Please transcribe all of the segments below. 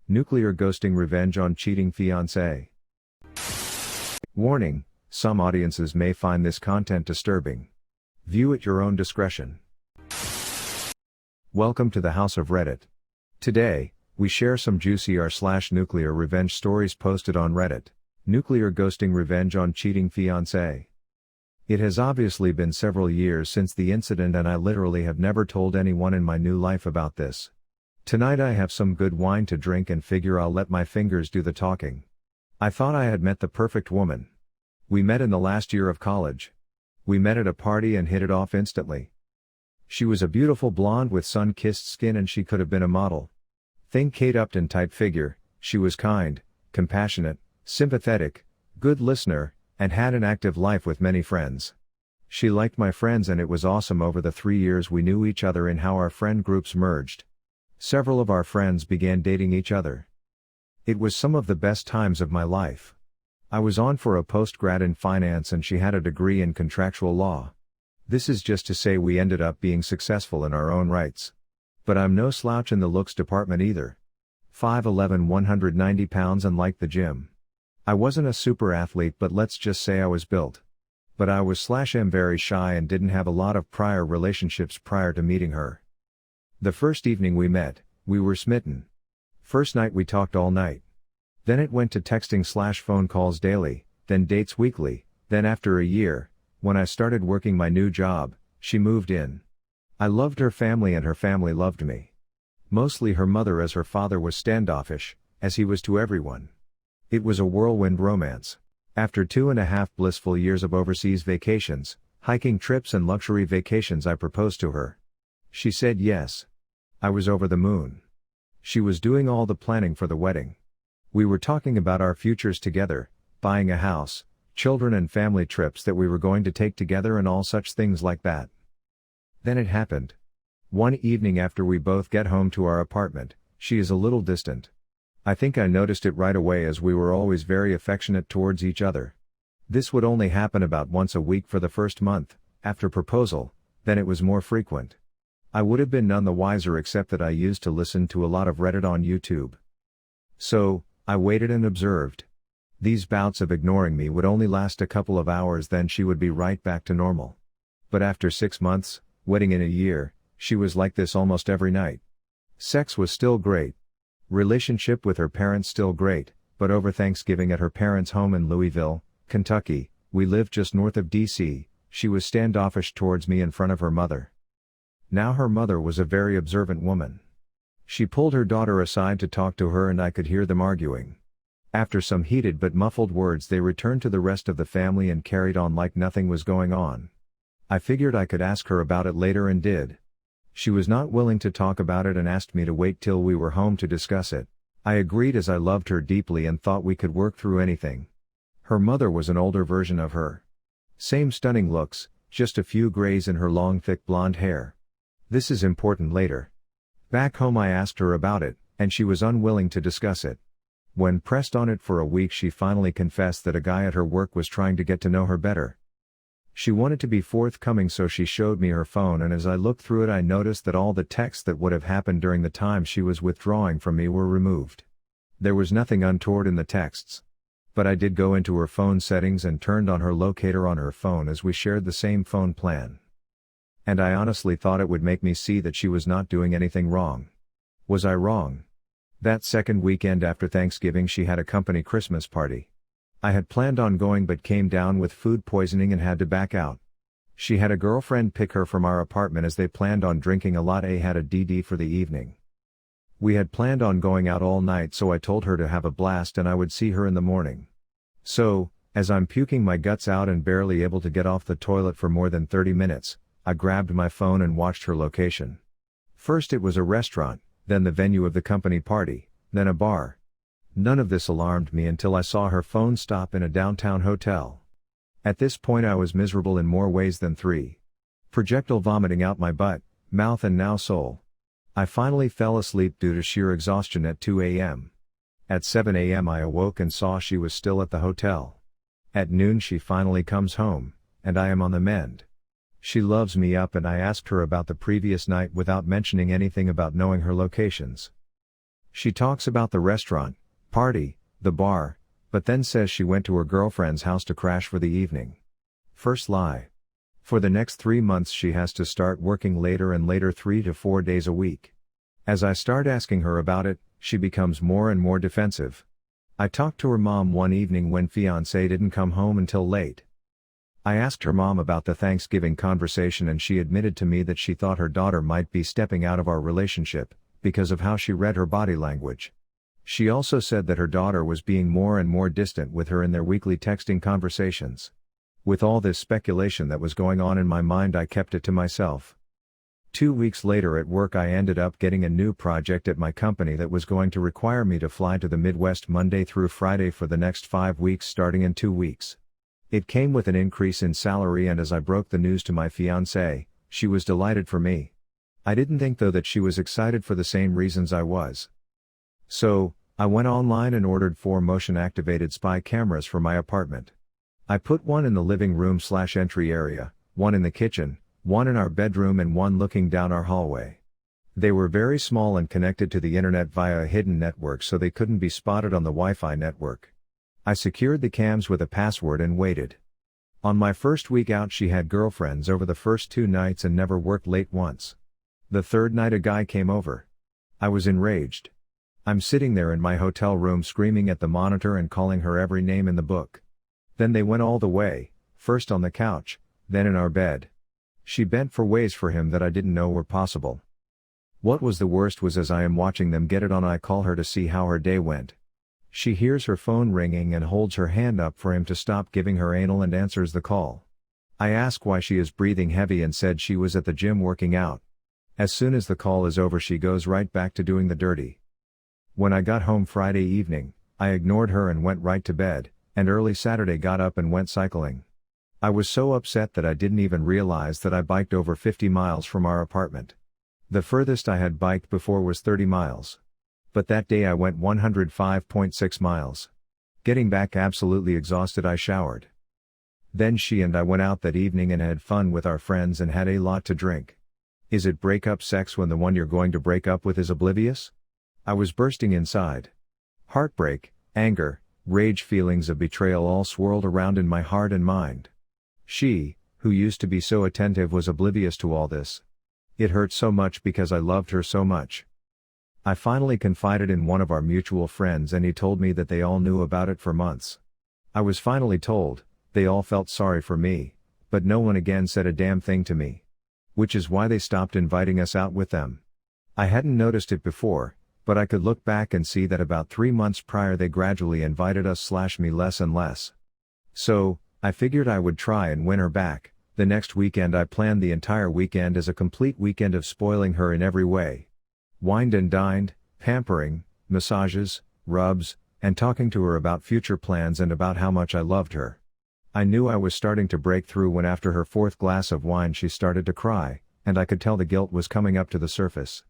Nuclear ghosting revenge on cheating fiance. Warning, some audiences may find this content disturbing. View at your own discretion. Welcome to the House of Reddit. Today, we share some juicy r/nuclear revenge stories posted on Reddit. Nuclear ghosting revenge on cheating fiance. It has obviously been several years since the incident and I literally have never told anyone in my new life about this. Tonight I have some good wine to drink and figure I'll let my fingers do the talking. I thought I had met the perfect woman. We met in the last year of college. We met at a party and hit it off instantly. She was a beautiful blonde with sun-kissed skin and she could have been a model. Think Kate Upton type figure. She was kind, compassionate, sympathetic, good listener, and had an active life with many friends. She liked my friends and it was awesome over the 3 years we knew each other and how our friend groups merged. Several of our friends began dating each other. It was some of the best times of my life. I was on for a post-grad in finance and she had a degree in contractual law. This is just to say we ended up being successful in our own rights. But I'm no slouch in the looks department either. 5'11", 190 pounds and liked the gym. I wasn't a super athlete but let's just say I was built. But I was/am very shy and didn't have a lot of prior relationships prior to meeting her. The first evening we met, we were smitten. First night we talked all night. Then it went to texting/phone calls daily, then dates weekly, then after a year, when I started working my new job, she moved in. I loved her family and her family loved me. Mostly her mother as her father was standoffish, as he was to everyone. It was a whirlwind romance. After 2.5 blissful years of overseas vacations, hiking trips and luxury vacations I proposed to her. She said yes. I was over the moon. She was doing all the planning for the wedding. We were talking about our futures together, buying a house, children and family trips that we were going to take together and all such things like that. Then it happened. One evening after we both get home to our apartment, she is a little distant. I think I noticed it right away as we were always very affectionate towards each other. This would only happen about once a week for the first month, after proposal, then it was more frequent. I would have been none the wiser except that I used to listen to a lot of Reddit on YouTube. So, I waited and observed. These bouts of ignoring me would only last a couple of hours then she would be right back to normal. But after 6 months, wedding in a year, she was like this almost every night. Sex was still great. Relationship with her parents still great, but over Thanksgiving at her parents' home in Louisville, Kentucky, we lived just north of DC, she was standoffish towards me in front of her mother. Now her mother was a very observant woman. She pulled her daughter aside to talk to her and I could hear them arguing. After some heated but muffled words they returned to the rest of the family and carried on like nothing was going on. I figured I could ask her about it later and did. She was not willing to talk about it and asked me to wait till we were home to discuss it. I agreed as I loved her deeply and thought we could work through anything. Her mother was an older version of her. Same stunning looks, just a few grays in her long thick blonde hair. This is important later. Back home I asked her about it, and she was unwilling to discuss it. When pressed on it for a week she finally confessed that a guy at her work was trying to get to know her better. She wanted to be forthcoming so she showed me her phone and as I looked through it I noticed that all the texts that would have happened during the time she was withdrawing from me were removed. There was nothing untoward in the texts. But I did go into her phone settings and turned on her locator on her phone as we shared the same phone plan. And I honestly thought it would make me see that she was not doing anything wrong. Was I wrong? That second weekend after Thanksgiving she had a company Christmas party. I had planned on going but came down with food poisoning and had to back out. She had a girlfriend pick her from our apartment as they planned on drinking a lot. I had a DD for the evening. We had planned on going out all night so I told her to have a blast and I would see her in the morning. So, as I'm puking my guts out and barely able to get off the toilet for more than 30 minutes, I grabbed my phone and watched her location. First it was a restaurant, then the venue of the company party, then a bar. None of this alarmed me until I saw her phone stop in a downtown hotel. At this point I was miserable in more ways than 3. Projectile vomiting out my butt, mouth and now soul. I finally fell asleep due to sheer exhaustion at 2 a.m. At 7 a.m. I awoke and saw she was still at the hotel. At noon she finally comes home, and I am on the mend. She loves me up and I asked her about the previous night without mentioning anything about knowing her locations. She talks about the restaurant, party, the bar, but then says she went to her girlfriend's house to crash for the evening. First lie. For the next 3 months she has to start working later and later 3 to 4 days a week. As I start asking her about it, she becomes more and more defensive. I talked to her mom one evening when fiance didn't come home until late. I asked her mom about the Thanksgiving conversation and she admitted to me that she thought her daughter might be stepping out of our relationship, because of how she read her body language. She also said that her daughter was being more and more distant with her in their weekly texting conversations. With all this speculation that was going on in my mind, I kept it to myself. 2 weeks later at work I ended up getting a new project at my company that was going to require me to fly to the Midwest Monday through Friday for the next 5 weeks starting in 2 weeks. It came with an increase in salary, and as I broke the news to my fiancée, she was delighted for me. I didn't think though that she was excited for the same reasons I was. So, I went online and ordered 4 motion-activated spy cameras for my apartment. I put one in the living room/entry area, one in the kitchen, one in our bedroom and one looking down our hallway. They were very small and connected to the internet via a hidden network so they couldn't be spotted on the Wi-Fi network. I secured the cams with a password and waited. On my first week out she had girlfriends over the first 2 nights and never worked late once. The third night a guy came over. I was enraged. I'm sitting there in my hotel room screaming at the monitor and calling her every name in the book. Then they went all the way, first on the couch, then in our bed. She bent for ways for him that I didn't know were possible. What was the worst was as I am watching them get it on I call her to see how her day went. She hears her phone ringing and holds her hand up for him to stop giving her anal and answers the call. I ask why she is breathing heavy and said she was at the gym working out. As soon as the call is over she goes right back to doing the dirty. When I got home Friday evening, I ignored her and went right to bed, and early Saturday got up and went cycling. I was so upset that I didn't even realize that I biked over 50 miles from our apartment. The furthest I had biked before was 30 miles. But that day I went 105.6 miles. Getting back absolutely exhausted I showered. Then she and I went out that evening and had fun with our friends and had a lot to drink. Is it breakup sex when the one you're going to break up with is oblivious? I was bursting inside. Heartbreak, anger, rage, feelings of betrayal all swirled around in my heart and mind. She, who used to be so attentive, was oblivious to all this. It hurt so much because I loved her so much. I finally confided in one of our mutual friends and he told me that they all knew about it for months. I was finally told, they all felt sorry for me, but no one again said a damn thing to me. Which is why they stopped inviting us out with them. I hadn't noticed it before, but I could look back and see that about 3 months prior they gradually invited us/me less and less. So, I figured I would try and win her back. The next weekend I planned the entire weekend as a complete weekend of spoiling her in every way. Wined and dined, pampering, massages, rubs, and talking to her about future plans and about how much I loved her. I knew I was starting to break through when after her 4th glass of wine she started to cry, and I could tell the guilt was coming up to the surface.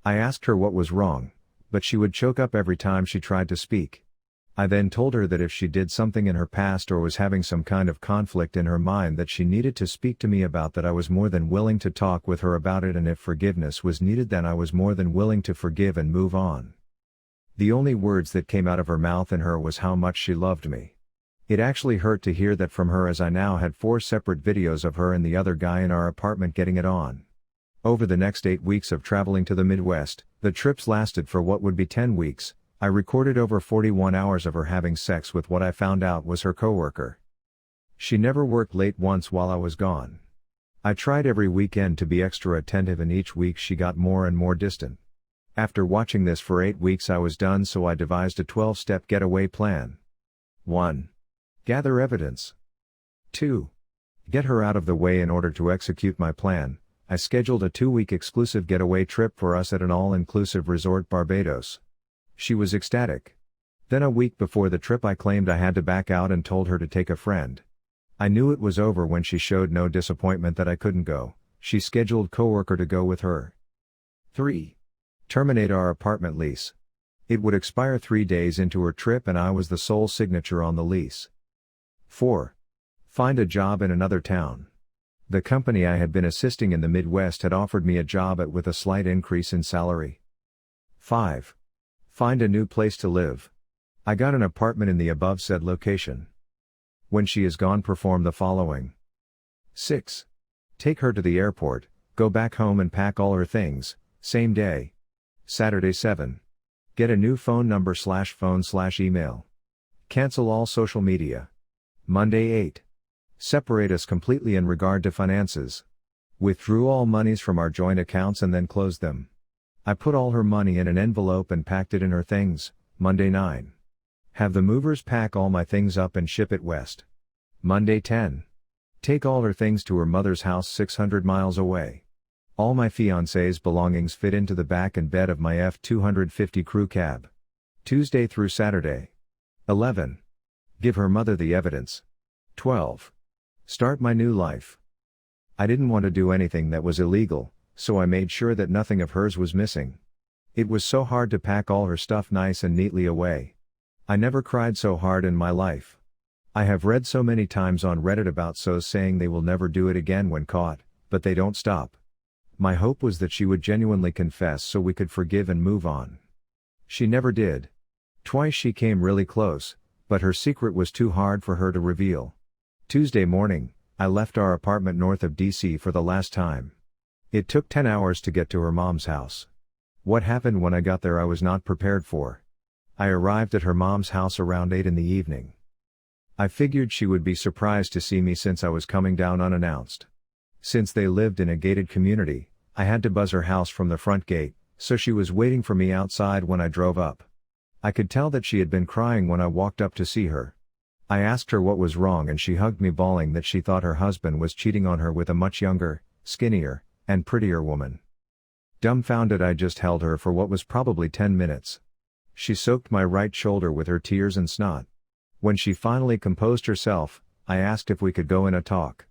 I asked her what was wrong, but she would choke up every time she tried to speak. I then told her that if she did something in her past or was having some kind of conflict in her mind that she needed to speak to me about, that I was more than willing to talk with her about it, and if forgiveness was needed then I was more than willing to forgive and move on. The only words that came out of her mouth and her was how much she loved me. It actually hurt to hear that from her, as I now had 4 separate videos of her and the other guy in our apartment getting it on. Over the next 8 weeks of traveling to the Midwest, the trips lasted for what would be 10 weeks, I recorded over 41 hours of her having sex with what I found out was her coworker. She never worked late once while I was gone. I tried every weekend to be extra attentive and each week she got more and more distant. After watching this for 8 weeks I was done, so I devised a 12-step getaway plan. 1. Gather evidence. 2. Get her out of the way. In order to execute my plan, I scheduled a 2-week exclusive getaway trip for us at an all-inclusive resort Barbados. She was ecstatic. Then a week before the trip I claimed I had to back out and told her to take a friend. I knew it was over when she showed no disappointment that I couldn't go. She scheduled coworker to go with her. 3. Terminate our apartment lease. It would expire 3 days into her trip and I was the sole signature on the lease. 4. Find a job in another town. The company I had been assisting in the Midwest had offered me a job with a slight increase in salary. 5. Find a new place to live. I got an apartment in the above said location. When she is gone, perform the following. 6. Take her to the airport, go back home and pack all her things, same day. Saturday 7. Get a new phone number /phone/email. Cancel all social media. Monday 8. Separate us completely in regard to finances. Withdrew all monies from our joint accounts and then closed them. I put all her money in an envelope and packed it in her things. Monday 9. Have the movers pack all my things up and ship it west. Monday 10. Take all her things to her mother's house 600 miles away. All my fiance's belongings fit into the back and bed of my F-250 crew cab. Tuesday through Saturday. 11. Give her mother the evidence. 12. Start my new life. I didn't want to do anything that was illegal, so I made sure that nothing of hers was missing. It was so hard to pack all her stuff nice and neatly away. I never cried so hard in my life. I have read so many times on Reddit about SOs saying they will never do it again when caught, but they don't stop. My hope was that she would genuinely confess so we could forgive and move on. She never did. Twice she came really close, but her secret was too hard for her to reveal. Tuesday morning, I left our apartment north of DC for the last time. It took 10 hours to get to her mom's house. What happened when I got there I was not prepared for. I arrived at her mom's house around 8 in the evening. I figured she would be surprised to see me since I was coming down unannounced. Since they lived in a gated community, I had to buzz her house from the front gate, so she was waiting for me outside when I drove up. I could tell that she had been crying when I walked up to see her. I asked her what was wrong and she hugged me bawling that she thought her husband was cheating on her with a much younger, skinnier, and prettier woman. Dumbfounded, I just held her for what was probably 10 minutes. She soaked my right shoulder with her tears and snot. When she finally composed herself, I asked if we could go in a talk.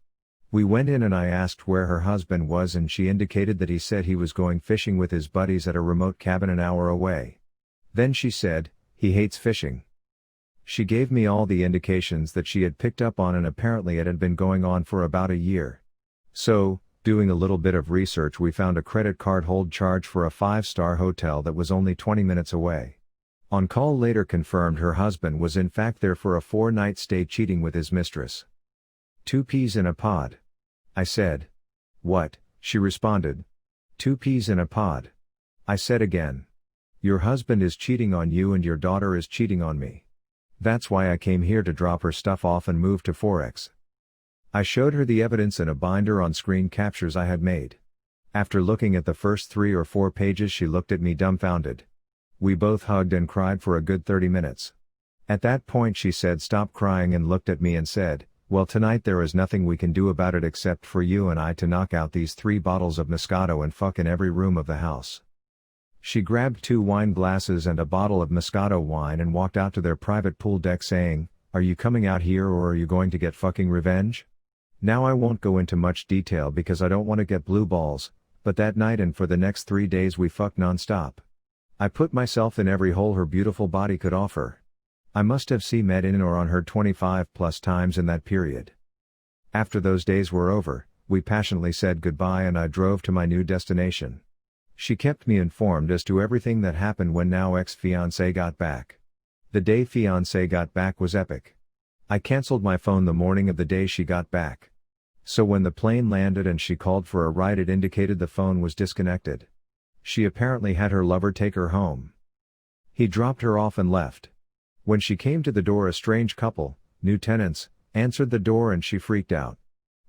We went in and I asked where her husband was and she indicated that he said he was going fishing with his buddies at a remote cabin an hour away. Then she said, he hates fishing. She gave me all the indications that she had picked up on and apparently it had been going on for about a year. So, doing a little bit of research, we found a credit card hold charge for a 5-star hotel that was only 20 minutes away. On call later confirmed her husband was in fact there for a 4-night stay cheating with his mistress. 2 peas in a pod. I said. What? She responded. 2 peas in a pod. I said again. Your husband is cheating on you and your daughter is cheating on me. That's why I came here to drop her stuff off and move to Forex. I showed her the evidence in a binder on screen captures I had made. After looking at the first 3 or 4 pages she looked at me dumbfounded. We both hugged and cried for a good 30 minutes. At that point she said stop crying and looked at me and said, well, tonight there is nothing we can do about it except for you and I to knock out these 3 bottles of Moscato and fuck in every room of the house. She grabbed 2 wine glasses and a bottle of Moscato wine and walked out to their private pool deck saying, are you coming out here or are you going to get fucking revenge? Now I won't go into much detail because I don't want to get blue balls, but that night and for the next 3 days we fucked non-stop. I put myself in every hole her beautiful body could offer. I must have met in or on her 25 plus times in that period. After those days were over, we passionately said goodbye and I drove to my new destination. She kept me informed as to everything that happened when now ex-fiance got back. The day fiance got back was epic. I canceled my phone the morning of the day she got back. So when the plane landed and she called for a ride it indicated the phone was disconnected. She apparently had her lover take her home. He dropped her off and left. When she came to the door a strange couple, new tenants, answered the door and she freaked out.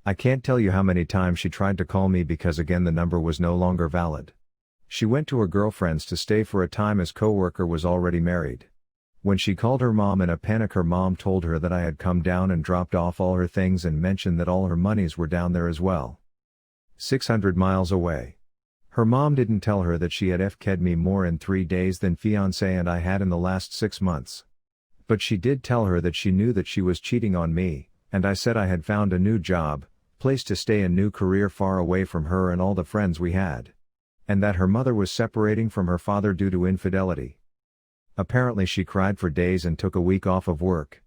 I can't tell you how many times she tried to call me because again the number was no longer valid. She went to her girlfriend's to stay for a time as coworker was already married. When she called her mom in a panic her mom told her that I had come down and dropped off all her things and mentioned that all her monies were down there as well. 600 miles away. Her mom didn't tell her that she had FK'd me more in 3 days than fiance and I had in the last 6 months. But she did tell her that she knew that she was cheating on me, and I said I had found a new job, place to stay and new career far away from her and all the friends we had. And that her mother was separating from her father due to infidelity. Apparently she cried for days and took a week off of work.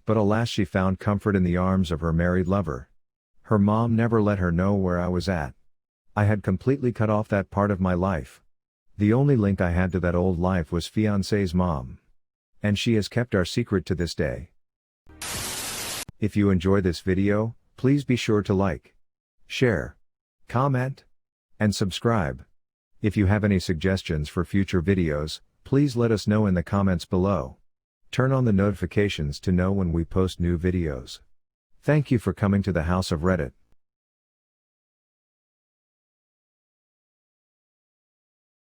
But alas she found comfort in the arms of her married lover. Her mom never let her know where I was at. I had completely cut off that part of my life. The only link I had to that old life was fiance's mom. And she has kept our secret to this day. If you enjoy this video, please be sure to like, share, comment, and subscribe. If you have any suggestions for future videos, please let us know in the comments below. Turn on the notifications to know when we post new videos. Thank you for coming to the House of Reddit.